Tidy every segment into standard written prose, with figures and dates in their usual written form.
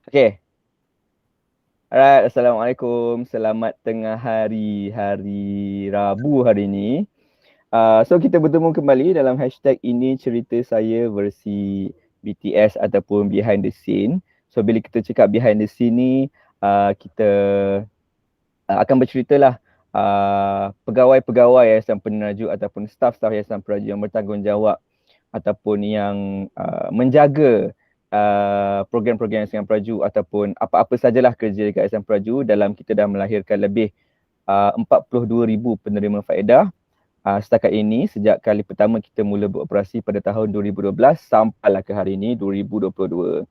Okay. Alright, Assalamualaikum. Selamat tengah hari, hari Rabu hari ini. So kita bertemu kembali dalam hashtag ini cerita saya versi BTS ataupun behind the scene. So bila kita cakap behind the scene ni, kita akan berceritalah pegawai-pegawai Yayasan Peneraju ataupun staf-staf Yayasan Peneraju yang bertanggungjawab ataupun yang menjaga program-program Yayasan Peneraju ataupun apa-apa sajalah kerja dekat Yayasan Peneraju dalam kita dah melahirkan lebih 42,000 penerima faedah setakat ini sejak kali pertama kita mula beroperasi pada tahun 2012 sampailah ke hari ini 2022.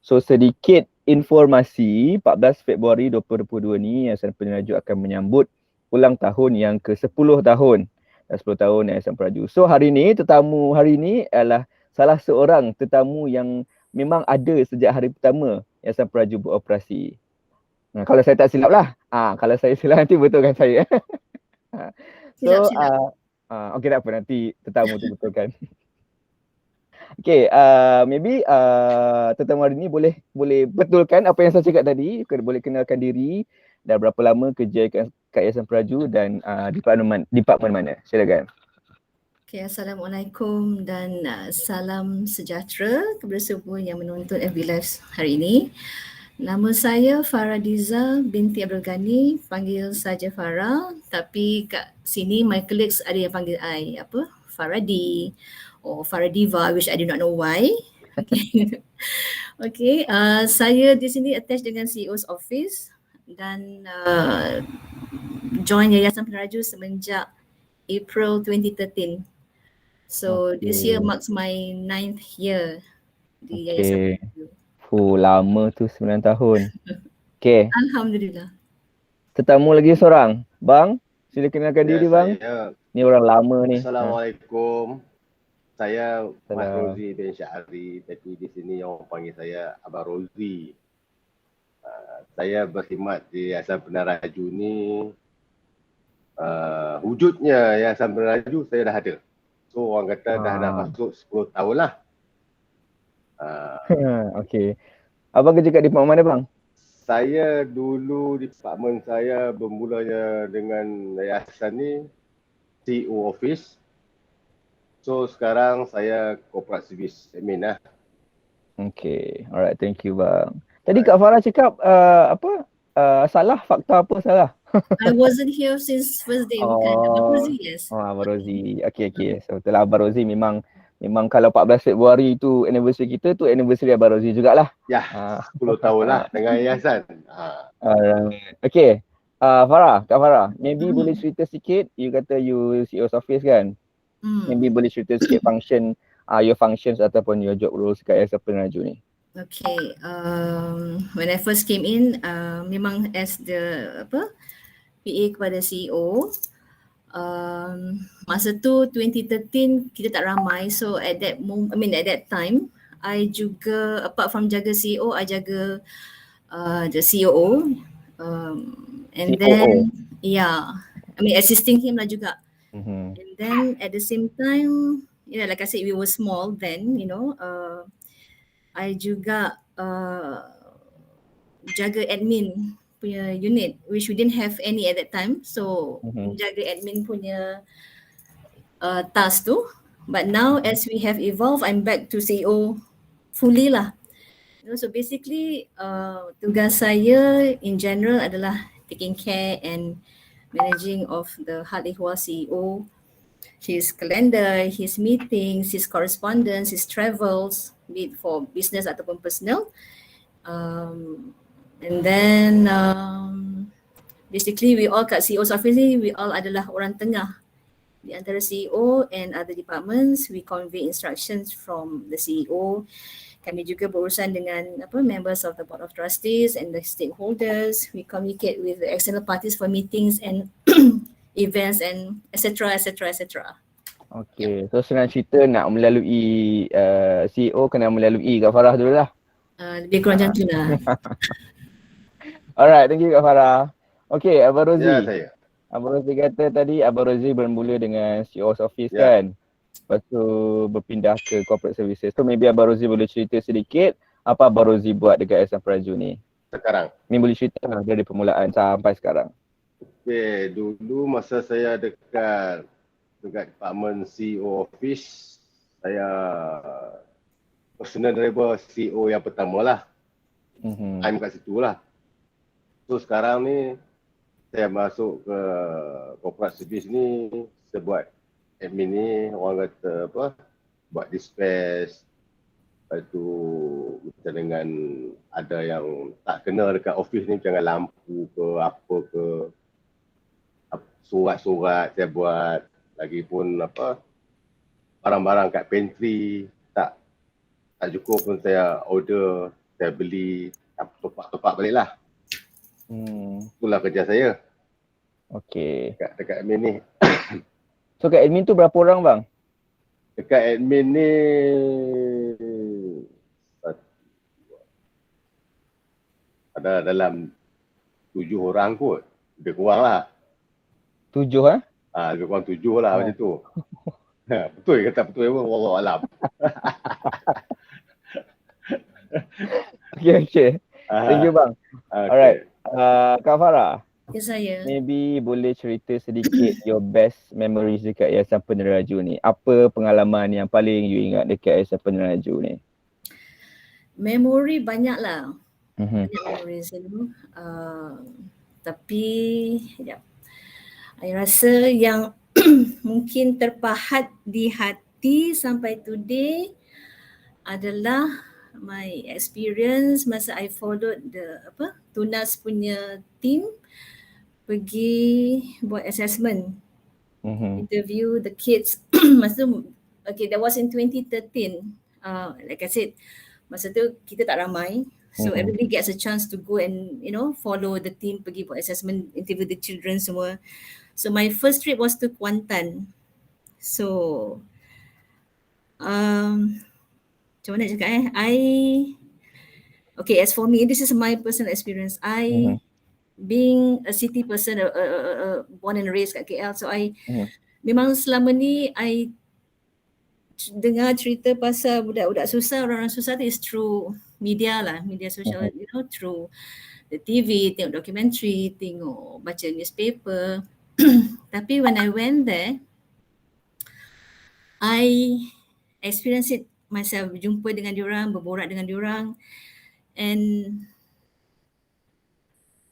So sedikit informasi, 14 Februari 2022 ni Yayasan Peneraju akan menyambut ulang tahun yang ke-10 tahun. 10 tahun Yayasan Peneraju. So hari ni, tetamu hari ni adalah salah seorang tetamu yang memang ada sejak hari pertama Yayasan Peneraju beroperasi. Kalau saya tak silap lah. Kalau saya silap nanti betulkan saya. So, okay tak apa, nanti tetamu tu betulkan. Okay, maybe tetamu hari ni boleh betulkan apa yang saya cakap tadi, boleh kenalkan diri dan berapa lama kerja kat Yayasan Peneraju dan departmen mana. Silakan. Okay, Assalamualaikum dan salam sejahtera kepada semua yang menonton FB Live hari ini. Nama saya Faradiza binti Abdul Ghani, panggil saja Farah, tapi kat sini my colleagues ada yang panggil I Faradi or Faradiva, which I do not know why. Okay. Okay, saya di sini attached dengan CEO's office dan join Yayasan Peneraju semenjak April 2013. So this year marks my 9th year di Yayasan Peneraju. Lama tu 9 tahun. Okay. Alhamdulillah. Tetamu lagi seorang. Bang, sila kenalkan diri bang. Ni orang lama ni. Assalamualaikum. Saya Mas Rozi bin Syahri, tapi di sini orang panggil saya Abang Rozi. Saya berkhidmat di Yayasan Peneraju ni. Wujudnya Yayasan Peneraju saya dah ada. So orang kata dah nak masuk 10 tahun lah. Okay. Abang kerja kat departmen mana bang? Saya dulu departmen saya bermulanya dengan yayasan ni CEO office. So sekarang saya corporate service admin lah. Okay. Alright, thank you bang. Tadi Kak Farah cakap salah, fakta apa salah? I wasn't here since first day. Abang Rozi, yes. Abang Rozi. Okay. So betul lah Abang Rozi memang kalau 14 Februari tu anniversary kita tu anniversary Abang Rozi jugalah. Ya, 10 tahun lah dengan yayasan. Okay. Kak Farah, maybe boleh cerita sikit, you kata you CEO's office kan? Maybe boleh cerita sikit your functions ataupun your job roles kat Yayasan Peneraju ni. Okay, when I first came in, memang as the PA kepada CEO. Masa tu 2013 kita tak ramai, so at that time I juga apart from jaga CEO, I jaga the COO, and COO. Then assisting him lah juga. And then at the same time, like I said, we were small then, I juga jaga admin punya unit, which we didn't have any at that time. So jaga admin punya task tu. But now as we have evolved, I'm back to CEO fully lah. So basically tugas saya in general adalah taking care and managing of the Hal Ehwal CEO, his calendar, his meetings, his correspondence, his travels, be it for business ataupun personal. And then basically we all kat CEO's office ni, we all adalah orang tengah di antara CEO and other departments. We convey instructions from the CEO. Kami juga berurusan dengan members of the board of trustees and the stakeholders. We communicate with the external parties for meetings and events and etc. Okay, so senang cerita nak melalui CEO kena melalui Kak Farah dulu lah. Lebih kurang macam tu lah. Alright, thank you Kak Farah. Okay, Abang Rozi. Ya, saya. Abang Rozi kata tadi Abang Rozi bermula dengan CEO's office kan? Lepas tu berpindah ke corporate services. So maybe Abang Rozi boleh cerita sedikit Apa Abang Rozi buat dekat Yayasan Peraju ni? sekarang. Ni boleh cerita lah dari permulaan sampai sekarang. Okay, dulu masa saya dekat department CEO office, saya personal driver CEO yang pertama lah. I'm kat situ lah. So sekarang ni saya masuk ke corporate service ni, saya buat admin ni, orang kata apa, buat dispatch. Lepas tu macam dengan ada yang tak kena dekat office ni, jangan lampu ke apa ke, surat-surat saya buat. Lagipun apa, barang-barang kat pantry tak cukup pun saya order, saya beli, top-up balik lah. Itulah kerja saya Okay. dekat admin ni. So kat admin tu berapa orang bang? Dekat admin ni ada dalam 7 orang kot. Lebih kurang lah. 7 Lebih kurang 7 lah macam tu. Betul kata betul pun, wallahualam. Okay. Thank you bang. Okay. Alright. Kak Farah, Ya saya. maybe boleh cerita sedikit your best memories dekat Yayasan Peneraju ni. Apa pengalaman yang paling you ingat dekat Yayasan Peneraju ni? Memori banyak lah. Banyak memories you know. Tapi I rasa yang mungkin terpahat di hati sampai today adalah my experience masa I followed the Tunas punya team pergi buat assessment, interview the kids. Masa tu, okay, that was in 2013. Like I said, masa tu kita tak ramai, so everybody gets a chance to go and follow the team pergi buat assessment, interview the children semua. So my first trip was to Kuantan. So macam mana cakap okay, as for me, this is my personal experience. Being a city person, born and raised kat KL, so memang selama ni I dengar cerita pasal budak-budak susah, orang-orang susah tu is through media lah, media sosial, through the TV, tengok dokumentari, tengok, baca newspaper. Tapi when I went there, I experienced it myself, berjumpa dengan diorang, berborak dengan diorang, and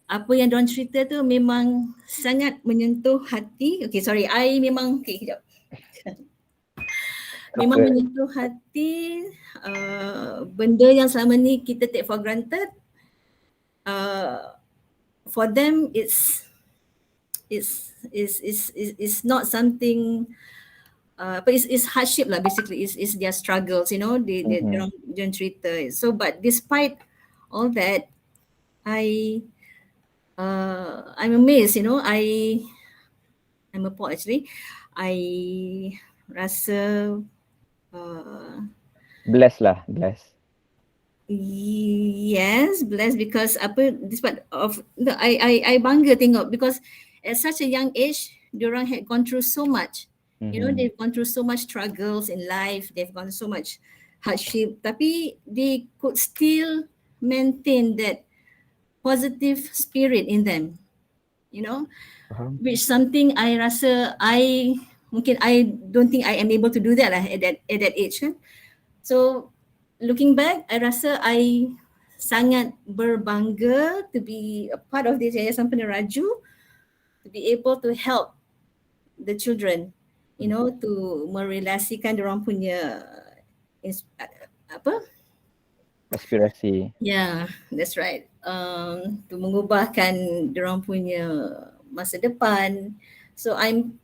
apa yang diorang cerita tu memang sangat menyentuh hati. Okay, sorry, I memang, kejap. Memang menyentuh hati, benda yang selama ni kita take for granted. For them it's not something, but it's hardship lah basically. It's their struggles, they don't cerita. So but despite all that, I'm amazed, I'm appalled actually. I rasa blessed. Yes, blessed because despite of I bangga tengok, because at such a young age, diorang had gone through so much. They've gone through so much struggles in life, they've gone so much hardship, tapi they could still maintain that positive spirit in them, which something I rasa I don't think I am able to do that lah at that age kan. So looking back, I rasa I sangat berbangga to be a part of this Yayasan Peneraju, to be able to help the children, to merelasikan diorang punya aspirasi. Yeah, that's right. To mengubahkan diorang punya masa depan. So I'm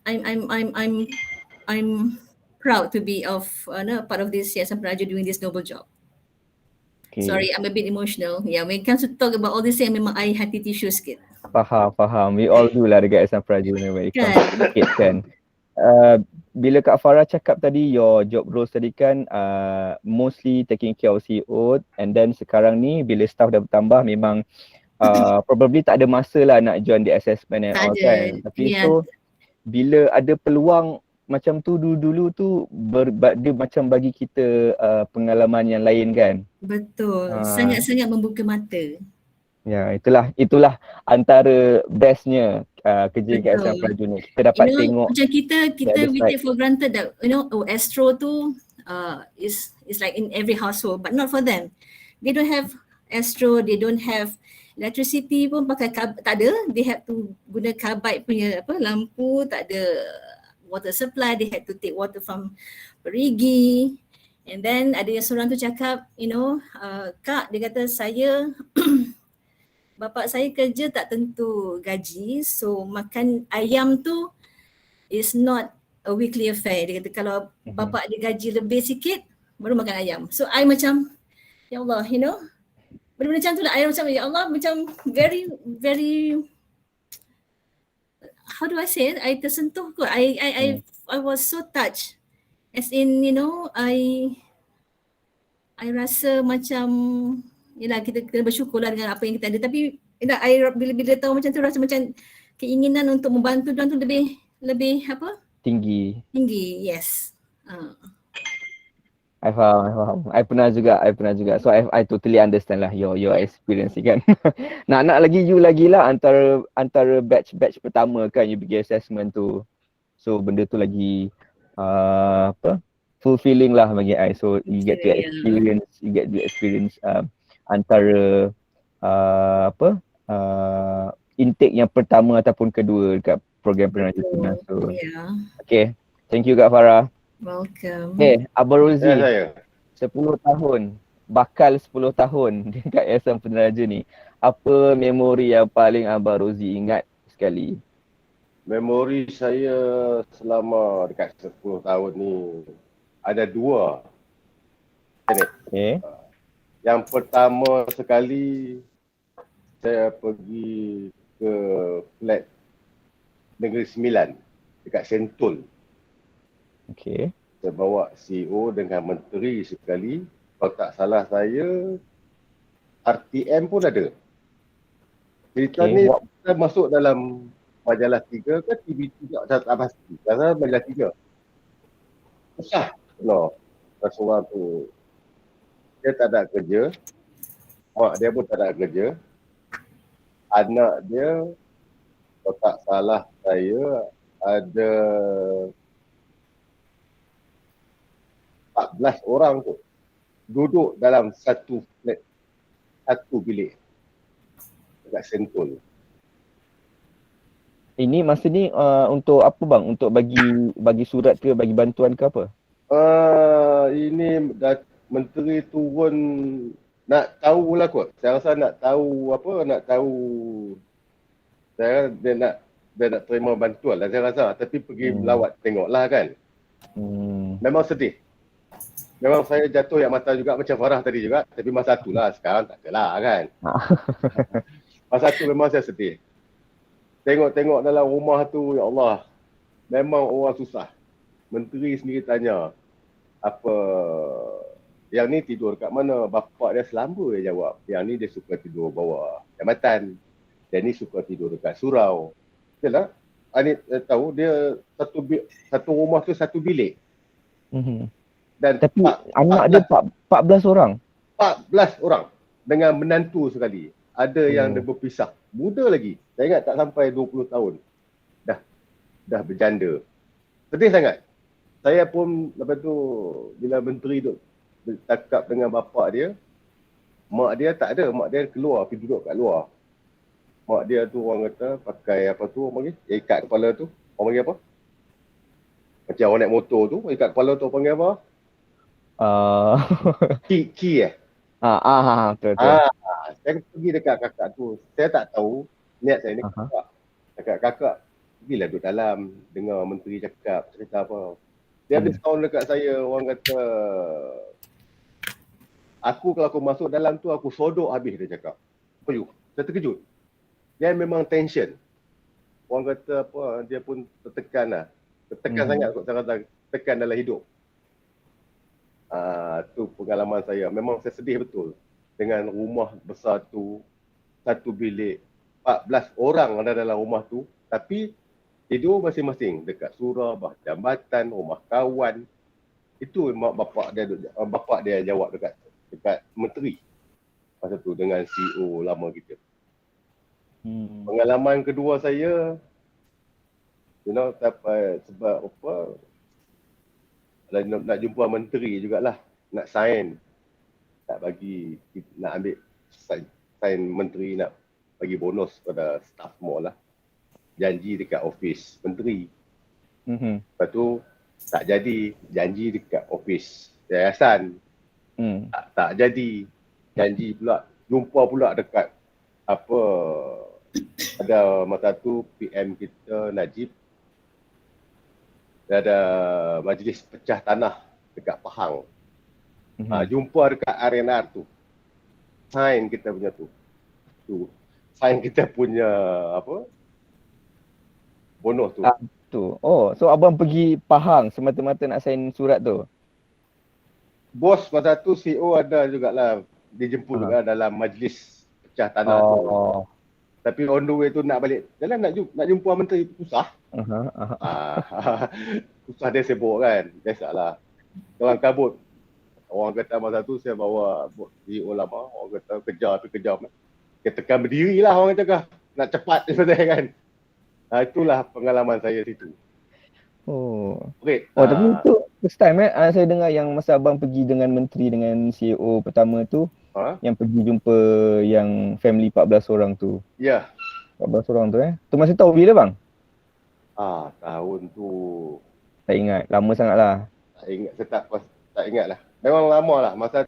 proud to be part of this Yayasan Peneraju doing this noble job. Okay. Sorry, I'm a bit emotional. Yeah, when it comes to talk about all this thing, memang I hati tisu sikit. Faham. We all do lah dekat Yayasan Peneraju ni when it comes to kids kan. Bila Kak Farah cakap tadi your job roles tadi kan mostly taking care of CEO, and then sekarang ni bila staff dah bertambah memang probably tak ada masa lah nak join the assessment and all kan. Tapi so bila ada peluang macam tu dulu-dulu tu dia macam bagi kita pengalaman yang lain kan. Betul. Ah. Sangat-sangat membuka mata. Ya, itulah antara bestnya kerja kat Betul. SM Praju ni. Kita dapat tengok Macam kita the other we side. take for granted that Astro tu is like in every household, but not for them. They don't have Astro, they don't have electricity pun pakai tak ada. They have to guna karbide punya lampu, tak ada water supply, they had to take water from perigi. And then ada yang seorang tu cakap, Kak, dia kata saya bapak saya kerja tak tentu gaji, so makan ayam tu is not a weekly affair. Dia kata kalau bapak dia gaji lebih sikit, baru makan ayam. So I macam, ya Allah, benda-benda macam tu lah. I macam, ya Allah, macam very, very, how do I say it? I tersentuh kot. I was so touched. As in, I rasa macam, yelah kita bersyukurlah dengan apa yang kita ada. Tapi I bila tahu macam tu rasa macam keinginan untuk membantu dia tu lebih Tinggi. Yes. I faham. I pernah juga. So I totally understand lah your experience ni kan. Nak lagi you lagi lah antara batch pertama kan you pergi assessment tu. So benda tu lagi fulfilling lah bagi I. So you get to experience antara intake yang pertama ataupun kedua dekat program penerangan tunang. So okay. Thank you Kak Farah. Welcome. Okay, Abang Rozi. Ya, saya. 10 tahun, bakal 10 tahun dekat SM Peneraju ni. Apa memori yang paling Abang Rozi ingat sekali? Memori saya selama dekat 10 tahun ni ada dua. Okay. Yang pertama sekali saya pergi ke flat Negeri Sembilan dekat Sentul. Okay. Saya bawa CEO dengan menteri sekali. Kalau tak salah saya, RTM pun ada. Cerita ni kita masuk dalam majalah 3 ke TV3, saya tak pasti. Saya majalah 3. Susah. No. Seorang tu, dia tak ada kerja. Mak dia pun tak ada kerja. Anak dia, kalau tak salah saya, ada 14 orang tu duduk dalam satu flat, satu bilik dekat Sentul. Ini masa ni untuk apa bang? Untuk bagi surat ke, bagi bantuan ke apa? Ini menteri turun nak tahu lah kot. Saya rasa nak tahu dia nak terima bantuan lah saya rasa. Tapi pergi melawat tengoklah kan. Memang sedih. Memang saya jatuh yang mata juga macam Farah tadi juga. Tapi masa tu lah, sekarang tak adalah kan. Masa tu memang saya sedih. Tengok dalam rumah tu, ya Allah. Memang orang susah. Menteri sendiri tanya, apa, yang ni tidur kat mana? Bapak dia selamba dia jawab. Yang ni dia suka tidur bawah jambatan. Yang ni suka tidur dekat surau. Yalah, Ani tahu dia satu rumah tu satu bilik. Dan tapi anak dia 14 orang. 14 orang dengan menantu sekali. Ada yang dia berpisah. Muda lagi. Saya ingat tak sampai 20 tahun. Dah berjanda. Sedih sangat. Saya pun lepas tu bila menteri tu bercakap dengan bapak dia, mak dia tak ada. Mak dia keluar, pergi duduk kat luar. Mak dia tu orang kata pakai apa tu orang panggil? Ikat kepala tu. Orang panggil apa? Macam orang naik motor tu, ikat kepala tu panggil apa? Ki Betul. Saya pergi dekat kakak tu. Saya tak tahu niat saya ni kakak. Kakak pergilah duduk dalam, dengar menteri cakap, cerita apa. Dia habis tahun dekat saya, orang kata kalau aku masuk dalam tu aku sodok habis, dia cakap. Saya terkejut. Dia memang tension. Orang kata apa, dia pun tertekan lah. Tertekan sangat kot, saya rasa tekan dalam hidup. Tu pengalaman saya. Memang saya sedih betul dengan rumah besar tu, satu bilik, 14 orang ada dalam rumah tu, tapi Tidur masing-masing dekat surau, bawah jambatan, rumah kawan. Itu mak bapak dia jawab dekat menteri masa tu dengan CEO lama kita. Pengalaman kedua saya, sebab apa, nak jumpa menteri jugalah, nak sign, nak ambil sign menteri, nak bagi bonus pada staff semua lah. Janji dekat office menteri. Lepas tu tak jadi, janji dekat office yayasan. Tak jadi, janji pula, jumpa pula dekat apa, ada masa tu PM kita Najib, dia ada majlis pecah tanah dekat Pahang. Jumpa dekat RNR tu, sign kita punya tu sign kita punya apa, bonus tu. Oh, so abang pergi Pahang semata-mata nak sign surat tu? Bos masa tu CEO ada jugalah, dijemput juga dalam majlis pecah tanah tu. Tapi on the way tu nak balik, jalan nak jumpa menteri, susah. Susah, dia sibuk kan, biasalah. Orang kabut. Orang kata masa tu saya bawa CEO lama, orang kata kejar. Dia tekan berdiri lah, orang kata nak cepat sebenarnya kan. Itulah pengalaman saya situ. Tapi itu first time saya dengar yang masa abang pergi dengan menteri, dengan CEO pertama tu, yang pergi jumpa yang family 14 orang tu. Ya. 14 orang tu Tu masa tahu bila bang? Tahun tu tak ingat, lama sangat lah. Tak ingat, saya tak ingat lah. Memang lama lah. Masa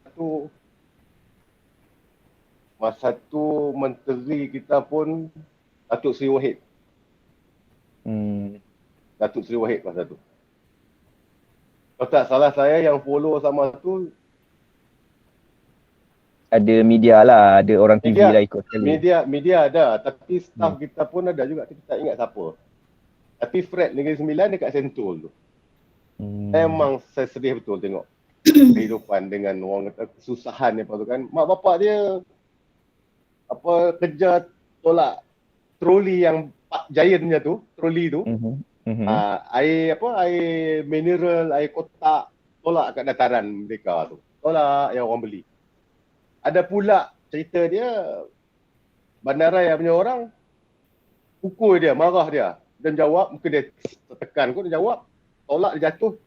tu menteri kita pun Datuk Seri Wahid. Datuk Seri Wahid masa tu. Kalau tak salah saya yang follow sama tu, ada media lah, ada orang TV lah ikut sekali. Media ada, tapi staff kita pun ada juga, kita tak ingat siapa. Tapi Fred Negeri Sembilan dekat Sentul tu. Memang saya sedih betul tengok kehidupan dengan orang kata kesusahan dia tu kan. Mak bapak dia kerja tolak troli yang giantnya tu, troli tu. Air mineral, air kotak, tolak kat dataran mereka tu. Tolak yang orang beli. Ada pula cerita dia, bandaraya punya orang pukul dia, marah dia. Dan jawab, mungkin dia tertekan kot, dia jawab, tolak dia jatuh,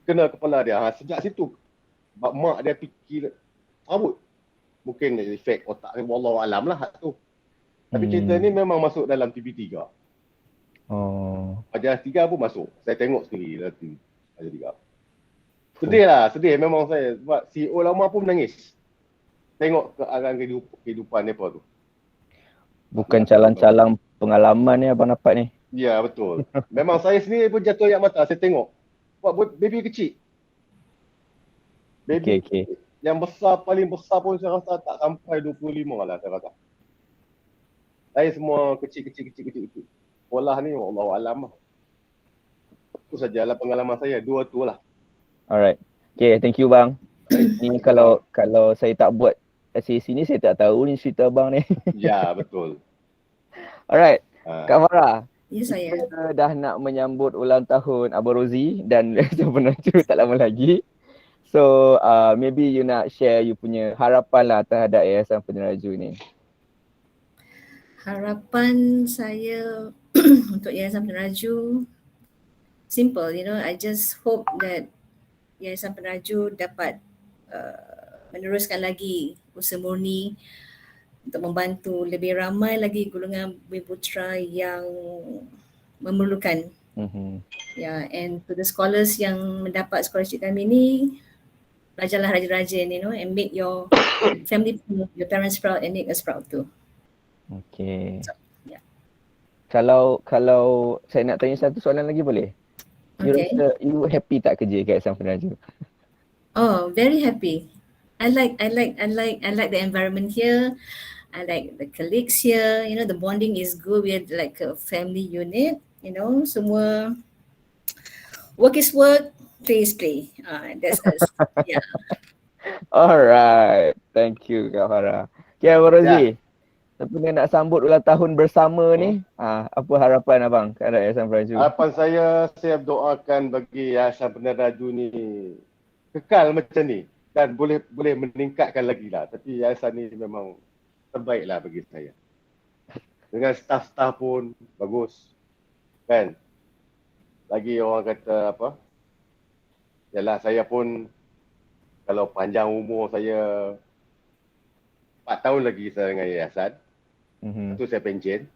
kena kepala dia. Sejak situ, mak dia fikir, rambut. Mungkin efek otak, wallahualam lah tu. Tapi cerita ni memang masuk dalam TV3. Ajar 3 pun masuk. Saya tengok sendiri dalam TV Ajar 3. Sedih lah, sedih memang saya. Sebab CEO lama pun menangis. Tengok keadaan kehidupan mereka tu. Bukan calang-calang pengalaman ni abang dapat ni. Ya, betul. Memang saya sendiri pun jatuh air mata. Saya tengok. Buat baby kecil. Baby yang besar, paling besar pun saya rasa tak sampai 25 lah saya rasa. Saya semua kecil-kecil. Sekolah ni wallahualam lah. Itu sajalah pengalaman saya. 2 tu lah. Alright. Okay, thank you bang. Ni kalau saya tak buat sesi ni, saya tak tahu ni cerita abang ni. Ya, betul. Alright. Kak Farah. Ya, saya. Kita dah nak menyambut ulang tahun Abang Rozi dan Yayasan Peneraju tak lama lagi. So, maybe you nak share you punya harapan lah terhadap Yayasan Peneraju ni. Harapan saya untuk Yayasan Peneraju simple, I just hope that Yayasan Peneraju dapat meneruskan lagi usaha murni untuk membantu lebih ramai lagi golongan bumiputera yang memerlukan. And to the scholars yang mendapat scholarship kami ni, belajarlah rajin-rajin, and make your family, your parents proud and make us proud too. Okay. So, yeah. Kalau saya nak tanya satu soalan lagi boleh? You happy tak kerja kat Yayasan Peneraju? Oh, very happy. I like the environment here. I like the colleagues here. The bonding is good. We're like a family unit. Semua work is work, play is play. That's us. Yeah. Alright. Thank you Kak Farah. Okay, Abang Rozi. Tapi nak sambut ulang tahun bersama ni, apa harapan abang kepada Yayasan Praju? Harapan saya berdoakan bagi Yayasan Peneraju ni kekal macam ni dan boleh meningkatkan lagi lah. Tapi yayasan ni memang terbaik lah bagi saya. Dengan staf-staf pun bagus, kan? Lagi orang kata apa? Yalah, saya pun kalau panjang umur saya 4 tahun lagi saya dengan yayasan. Itu saya pencen,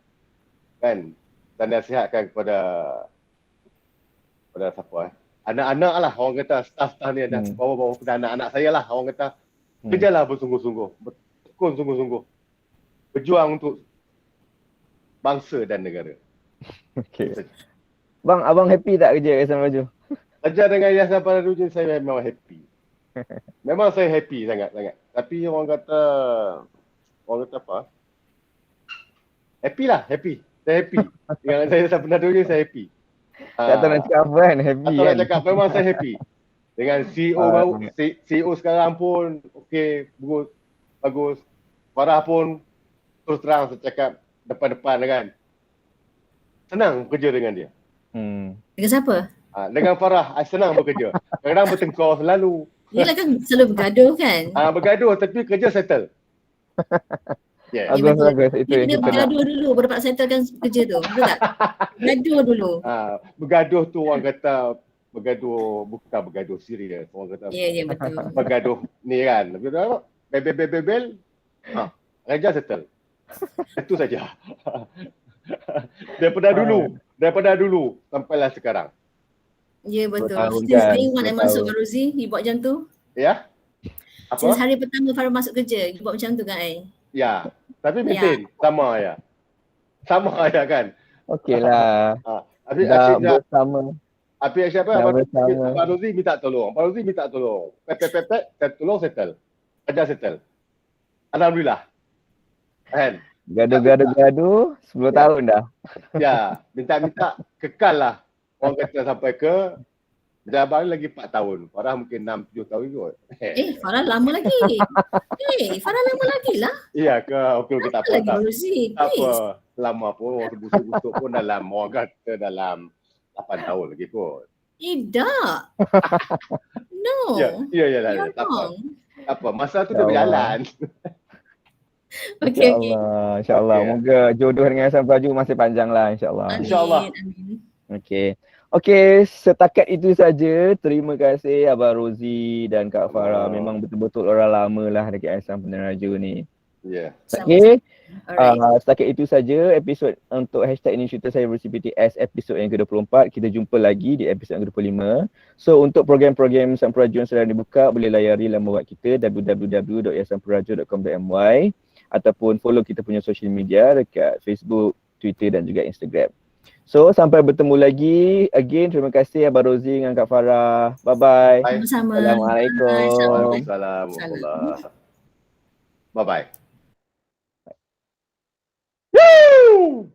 kan? Dan nasihatkan kepada siapa? Anak-anak lah, orang kata staff-staff ni ada bawa-bawa kepada anak-anak saya lah, orang kata kerjalah bersungguh-sungguh, bertekun sungguh-sungguh, berjuang untuk bangsa dan negara. Okey. Bang, abang happy tak kerja Yayasan Praju? Kerja dengan Yayasan Praju saya memang happy. Memang saya happy sangat-sangat. Tapi orang kata apa? Happy lah, happy. Saya happy. Dengan saya Yayasan Praju ni saya happy. Tak tahu nak cakap apa kan, happy Atau kan? nak cakap memang saya happy. Dengan CEO baru, CEO sekarang pun okey, bagus. Farah pun terus terang saya cakap depan-depan kan. Senang bekerja dengan dia. Dengan siapa? Dengan Farah, senang bekerja. Kadang-kadang bertengkar selalu. Yelah kan selalu bergaduh kan? Bergaduh tapi kerja settle. Yeah. Bagus. Itu Dia yang kena kita nak. bergaduh dulu baru dapat settlekan kerja tu. Betul tak? Bergaduh dulu. Bergaduh tu orang kata bukan bergaduh serius. Orang kata Ya, betul. bergaduh ni kan. Bebel. Kerja settle. Itu saja. Daripada dulu sampailah sekarang. Ya, betul. Bertahun Since kan, day one I bertahun. masuk Rozi, you buat macam tu. Ya? Since Apa? hari pertama Farah masuk kerja, you buat macam tu kan I? Ya. Tapi maintain sama ya. Sama ya kan. Okeylah. Tapi Dah asyik bersama. siapa? Dah bersama. Pak Rozi minta tolong. Pepet, saya tolong settle. Kerja settle. Alhamdulillah. Kan? Gaduh 10 tahun dah. Ya, minta kekal lah. Orang kata sampai ke jabat lagi 4 tahun. Farah mungkin 6-7 tahun kot. Farah lama lagi. Farah lama lagi lah. Iya ke? Okey, tak apa. Lagi Rozi, Tak please. apa. Lama pun, orang busuk-busuk pun dalam, orang kata dalam 8 tahun lagi kot. Tak. No. Ya, You're tak apa. wrong. Tak apa, masa tu dah berjalan. Okay. InsyaAllah. Okey. Moga jodoh dengan Yayasan Praju masih panjang lah insyaAllah. InsyaAllah. Amin. Okey, setakat itu saja. Terima kasih Abang Rozi dan Kak Farah. Memang betul-betul orang lama lah dekat Yayasan Peneraju ni. Ya. Okey, Alright. setakat itu saja episod untuk #Initiator Cybersecurity PTS episod yang ke-24. Kita jumpa lagi di episod yang ke-25. So untuk program-program Yayasan Praju yang sedang dibuka, boleh layari laman web kita www.yayasanpraju.com.my ataupun follow kita punya social media dekat Facebook, Twitter dan juga Instagram. So sampai bertemu lagi. Again, terima kasih Abang Rozi dengan Kak Farah. Bye-bye. Sama-sama. Assalamualaikum. Waalaikumsalam warahmatullahi. Bye-bye. Woo!